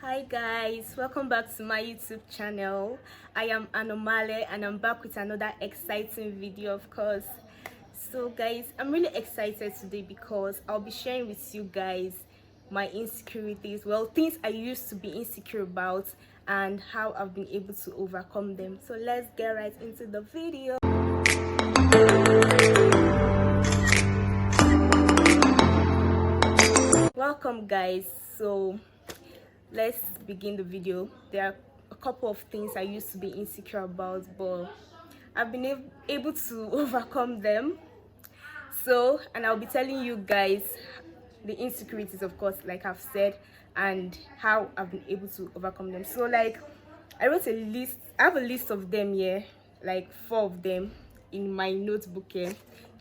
Hi guys, welcome back to my YouTube channel. I am Omale and I'm back with another exciting video, of course. So guys, I'm really excited today because I'll be sharing with you guys my insecurities, well, things I used to be insecure about and how I've been able to overcome them. So let's get right into the video. Welcome guys. So let's begin the video. There are a couple of things I used to be insecure about, but I've been able to overcome them. So, and I'll be telling you guys the insecurities, of course, like I've said, and how I've been able to overcome them. So like I wrote a list. I have a list of them here, like 4 of them in my notebook here,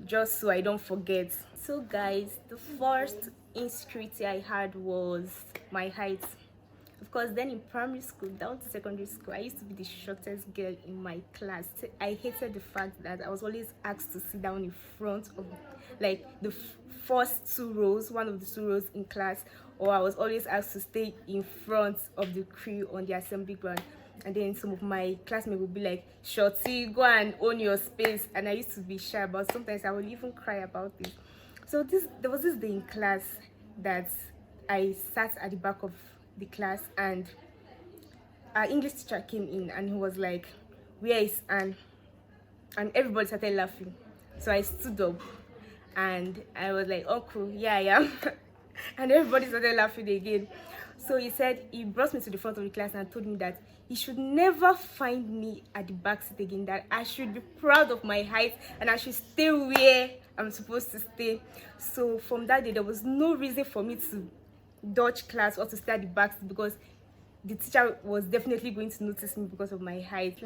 just so I don't forget. So guys, the first insecurity I had was my height. Of course, then in primary school down to secondary school, I used to be the shortest girl in my class. I hated the fact that I was always asked to sit down in front of like the first 2 rows, one of the 2 rows in class, or I was always asked to stay in front of the crew on the assembly ground. And then some of my classmates would be like, "Shorty, go and own your space." And I used to be shy about it. Sometimes I would even cry about it. So there was this day in class that I sat at the back of the class, and our English teacher came in and he was like, "Where is Anne?" And everybody started laughing. So I stood up and I was like, "Uncle, yeah, I am." And everybody started laughing again. So he brought me to the front of the class and told me that he should never find me at the back seat again, that I should be proud of my height and I should stay where I'm supposed to stay. So from that day, there was no reason for me to dodge class or to stay at the back seat, because the teacher was definitely going to notice me because of my height.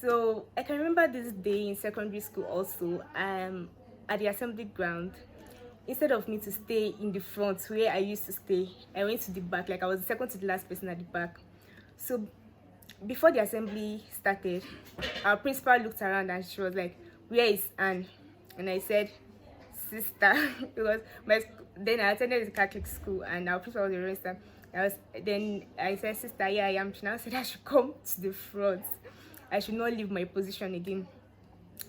So I can remember this day in secondary school also, at the assembly ground. Instead of me to stay in the front where I used to stay, I went to the back. Like I was the second to the last person at the back. So before the assembly started, our principal looked around and she was like, "Where is Anne?" And I said, "Sister," because then I attended the Catholic school and our principal was a register. Then I said, "Sister, yeah, I am." She now said I should come to the front. I should not leave my position again.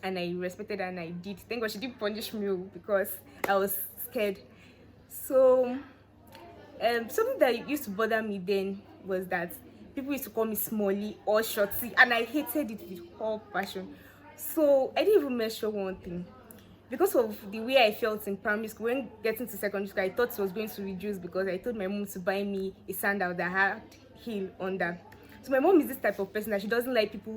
And I respected her and I did. Thank God she didn't punish me because I was scared. So something that used to bother me then was that people used to call me Smally or Shorty, and I hated it with all passion. So I didn't even measure one thing. Because of the way I felt in primary school, when getting to secondary school, I thought it was going to reduce because I told my mom to buy me a sandal that had heel under. So my mom is this type of person that she doesn't like people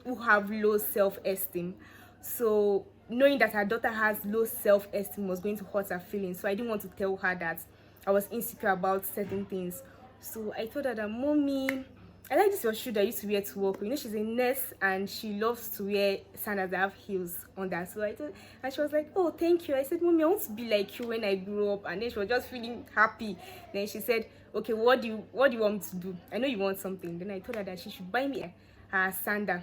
who have low self-esteem. So knowing that her daughter has low self-esteem was going to hurt her feelings. So I didn't want to tell her that I was insecure about certain things. So I told her that, "Mommy, I like this your shoe that I used to wear to work." You know, she's a nurse and she loves to wear sandals that have heels on that. So I told, and she was like, "Oh, thank you." I said, "Mommy, I want to be like you when I grow up." And then she was just feeling happy. Then she said, "Okay, what do you want me to do? I know you want something." Then I told her that she should buy me a sandal.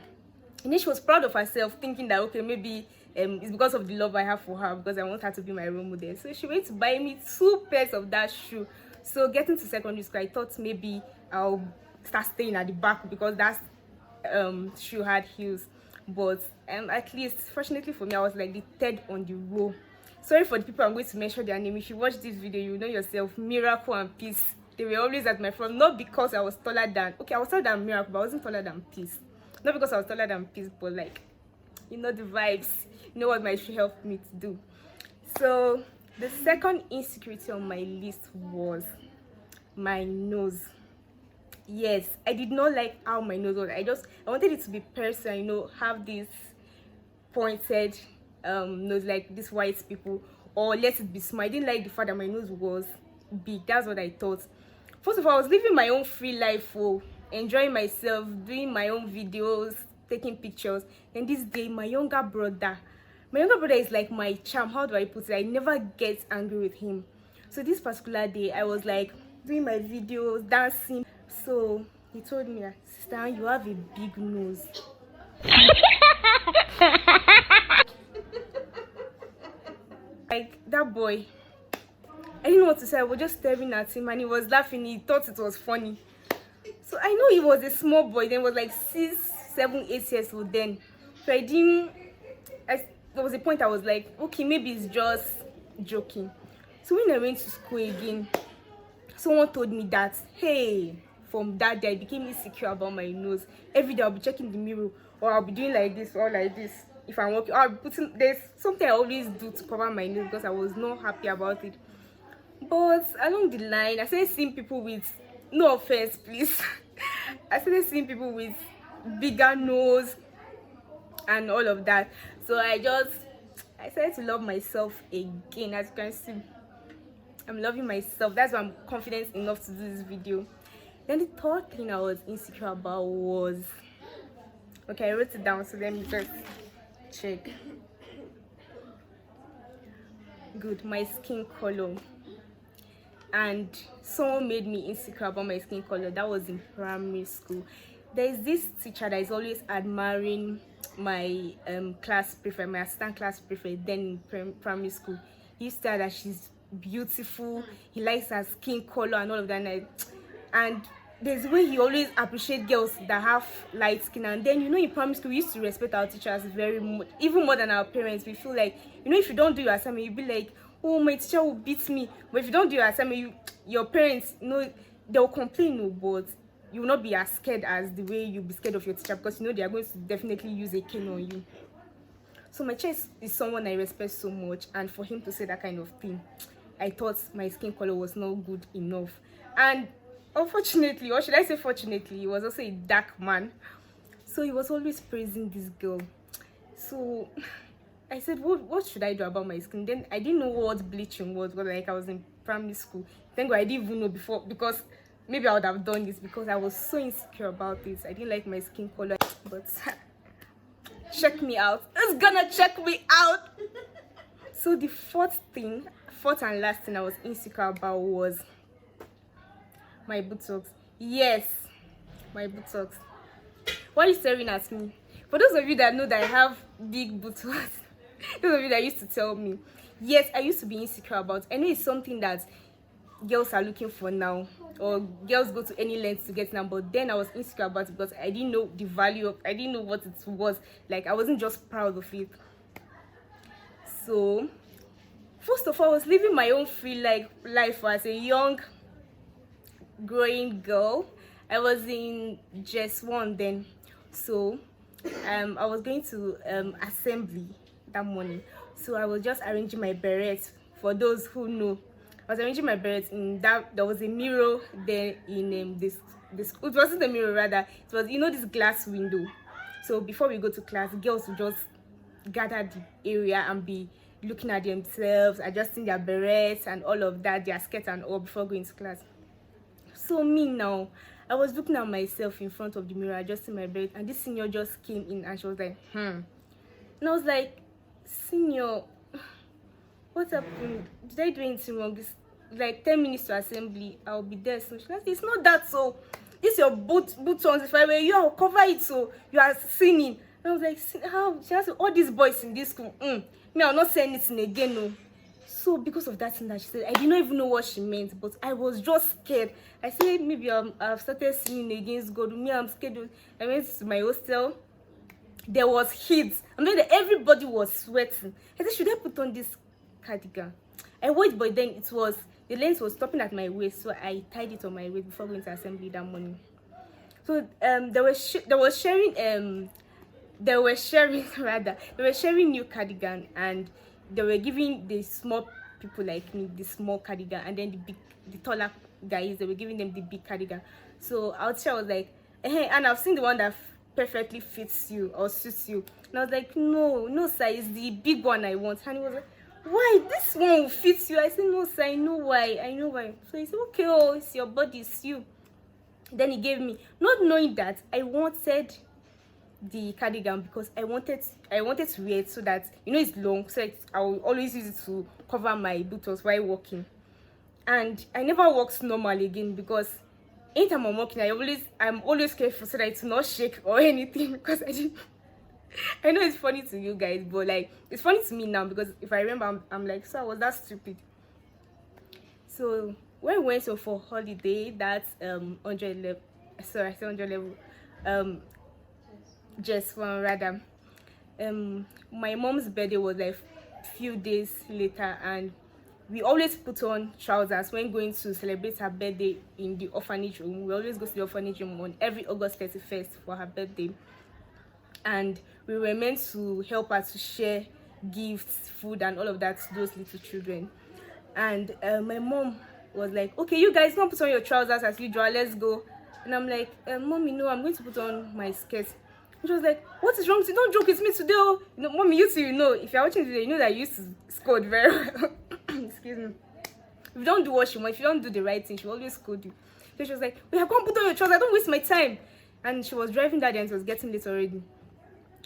And then she was proud of herself, thinking that, okay, maybe it's because of the love I have for her, because I want her to be my role model. So she went to buy me 2 pairs of that shoe. So getting to secondary school, I thought maybe I'll start staying at the back because that shoe had heels. But at least, fortunately for me, I was like the 3rd on the row. Sorry for the people I'm going to mention their name. If you watch this video, you know yourself, Miracle and Peace. They were always at my front, not because I was taller than, okay, I was taller than Miracle, but I wasn't taller than Peace. Not because I was taller than Peace, but like, you know the vibes, you know what my shoe helped me to do. So the second insecurity on my list was my nose. Yes, I did not like how my nose was. I wanted it to be personal, you know, have this pointed nose like these white people, or let it be small. I didn't like the fact that my nose was big. That's what I thought. First of all, I was living my own free life, enjoying myself, doing my own videos, taking pictures. And this day, my younger brother is like my charm. How do I put it? I never get angry with him. So this particular day, I was like doing my videos, dancing. So he told me, "Sister, you have a big nose." Like that boy, I didn't know what to say. I was just staring at him and he was laughing. He thought it was funny. So I know he was a small boy then, was like 6, 7, 8 years old then. So there was a point I was like, okay, maybe it's just joking. So when I went to school again, someone told me that, hey, from that day I became insecure about my nose. Every day I'll be checking the mirror, or I'll be doing like this or like this. If I'm walking, or I'll be putting, there's something I always do to cover my nose because I was not happy about it. But along the line, I started seeing people with, no offense please, I started seeing people with bigger nose and all of that. So I started to love myself again. As you can see, I'm loving myself. That's why I'm confident enough to do this video. Then the third thing I was insecure about was, okay, I wrote it down, so let me just check. Good, my skin color. And someone made me insecure about my skin color. That was in primary school. There's this teacher that is always admiring my class prefect, my assistant class prefect, then in primary school. He used to say that she's beautiful, he likes her skin color and all of that. And there's a way he always appreciates girls that have light skin. And then, you know, in primary school we used to respect our teachers very much, even more than our parents. We feel like, you know, if you don't do your assignment, you'll be like, oh, my teacher will beat me. But if you don't do your assignment, your parents, you know, they'll complain, no, but you will not be as scared as the way you'll be scared of your teacher, because you know they are going to definitely use a cane on you. So my teacher is someone I respect so much, and for him to say that kind of thing, I thought my skin color was not good enough. And unfortunately, or should I say fortunately, he was also a dark man, so he was always praising this girl. So I said, what should I do about my skin? Then I didn't know what bleaching was, but like I was in primary school. Thank God I didn't even know before, because maybe I would have done this, because I was so insecure about this. I didn't like my skin color. But check me out. It's gonna check me out. So the fourth and last thing I was insecure about was my buttocks. Yes, my buttocks. Why are you staring at me? For those of you that know that I have big buttocks, those of you that used to tell me, yes, I used to be insecure about. I know it's something that girls are looking for now, or girls go to any lengths to get now, but then I was insecure about it because I didn't know the value of, I didn't know what it was. Like, I wasn't just proud of it. So first of all, I was living my own free life as a young growing girl. I was in just one then, so I was going to assembly that morning. So I was just arranging my berets. For those who know, I was arranging my berets in that. There was a mirror there in this. It wasn't a mirror, rather. It was, you know, this glass window. So before we go to class, girls would just gather the area and be looking at themselves, adjusting their berets and all of that, their skirts and all, before going to class. So me now, I was looking at myself in front of the mirror, adjusting my beret, and this senior just came in and she was like, And I was like, senior, what happened? Did I do anything wrong? This like 10 minutes to assembly, I'll be there. So she's like, it's not that, so this your buttons. If I were you, I'll cover it so you are singing. And I was like, how? She asked all these boys in this school, me, I'll not say anything again, no. So because of that thing that she said, I did not even know what she meant, but I was just scared. I said, maybe I've started singing against God. Me, I'm scared. I went to my hostel. There was heat. I mean, everybody was sweating. I said, should I put on this cardigan? I waited, but then the length was stopping at my waist, so I tied it on my waist before going to assembly that morning. So they were sharing new cardigan, and they were giving the small people like me the small cardigan, and then the taller guys, they were giving them the big cardigan. So our teacher was like, hey, and I've seen the one that perfectly fits you or suits you. And I was like, no sir, it's the big one I want. And he was like, why? This one will fit you. I said, no sir, I know why. So he said, okay, oh, it's your body, it's you. Then he gave me, not knowing that I wanted the cardigan because I wanted to wear it so that, you know, it's long, so I will always use it to cover my buttocks while walking. And I never walked normal again, because anytime I'm walking, I'm always careful so that it's not shake or anything, because I know it's funny to you guys, but like, it's funny to me now, because if I remember, I'm like, so I was that stupid. So when we went for holiday, that's 100 level, sorry, I said 100 level, just one rather, my mom's birthday was like few days later, and we always put on trousers when going to celebrate her birthday in the orphanage room. We always go to the orphanage room on every August 31st for her birthday, and we were meant to help her to share gifts, food, and all of that to those little children. And my mom was like, okay, you guys don't put on your trousers as usual, let's go. And I'm like, mommy, no, I'm going to put on my skirt. And she was like, what is wrong with you? Don't joke with me today. Oh, you know, mommy, you too, you know, if you're watching today, you know that I used to scold very well. Excuse me. If you don't do what she wants, if you don't do the right thing, she will always scold you. So she was like, we have gone put on your trousers, don't waste my time. And she was driving that day and it was getting late already.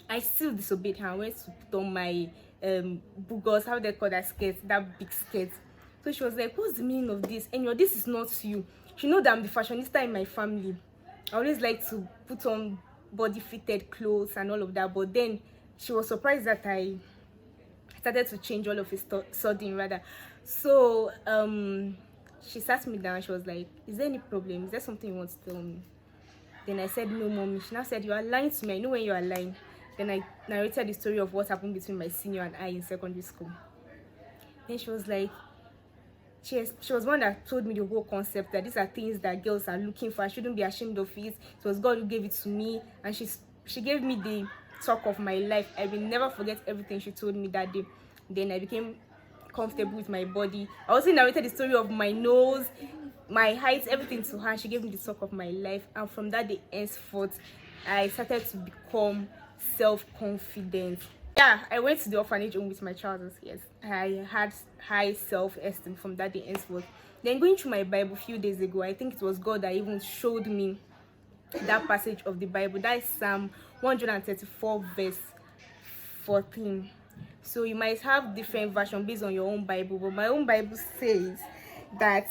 I still disobeyed her. I went to put on my bugos, how they call that skirt, that big skirt. So she was like, what's the meaning of this? And this is not you. She know that I'm the fashionista in my family. I always like to put on body fitted clothes and all of that. But then she was surprised that I started to change all of a sudden rather. So she sat me down. She was like, is there any problem? Is there something you want to tell me? Then I said, no, mommy. She now said, you are lying to me. I know when you are lying. Then I narrated the story of what happened between my senior and I in secondary school. Then she was like, she was one that told me the whole concept that these are things that girls are looking for. I shouldn't be ashamed of it. It was God who gave it to me, and she gave me the talk of my life. I will never forget everything she told me that day. Then I became comfortable with my body. I also narrated the story of my nose, my height, everything to her. She gave me the talk of my life, and from that day henceforth, I started to become self-confident. Yeah, I went to the orphanage home with my trousers. Yes, I had high self-esteem from that day henceforth. Then going through my Bible a few days ago, I think it was God that even showed me that passage of the Bible. That is Psalm 134 verse 14. So you might have different version based on your own Bible, but my own Bible says that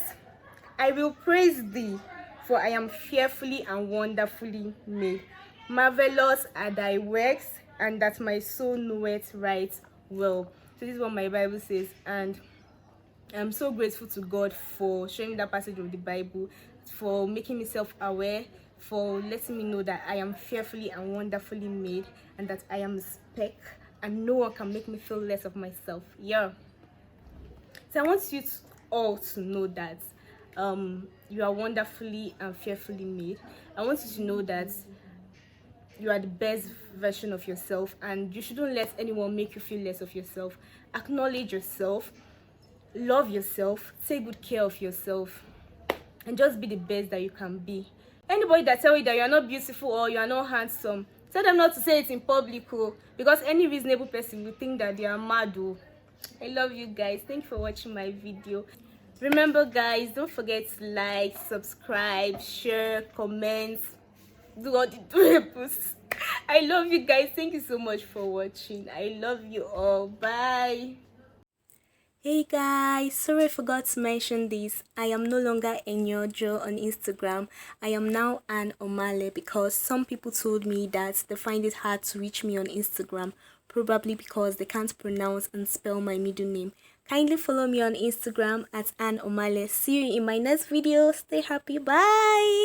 I will praise thee, for I am fearfully and wonderfully made. Marvelous are thy works, and that my soul knoweth right well. So this is what my Bible says, and I'm so grateful to God for showing me that passage of the Bible, for making me self-aware, for letting me know that I am fearfully and wonderfully made, and that I am a speck, and no one can make me feel less of myself. Yeah. So I want you all to know that you are wonderfully and fearfully made. I want you to know that you are the best version of yourself, and you shouldn't let anyone make you feel less of yourself. Acknowledge yourself, love yourself, take good care of yourself, and just be the best that you can be. Anybody that tell you that you are not beautiful or you are not handsome, tell them not to say it in public, because any reasonable person will think that they are mad. I love you guys. Thank you for watching my video. Remember guys, don't forget to like, subscribe, share, comment, do all the doables. I love you guys. Thank you so much for watching. I love you all. Bye. Hey guys, sorry I forgot to mention this. I am no longer Enyo-ojo on Instagram. I am now an Omale, because some people told me that they find it hard to reach me on Instagram, probably because they can't pronounce and spell my middle name. Kindly follow me on Instagram at Omale. See you in my next video. Stay happy. Bye.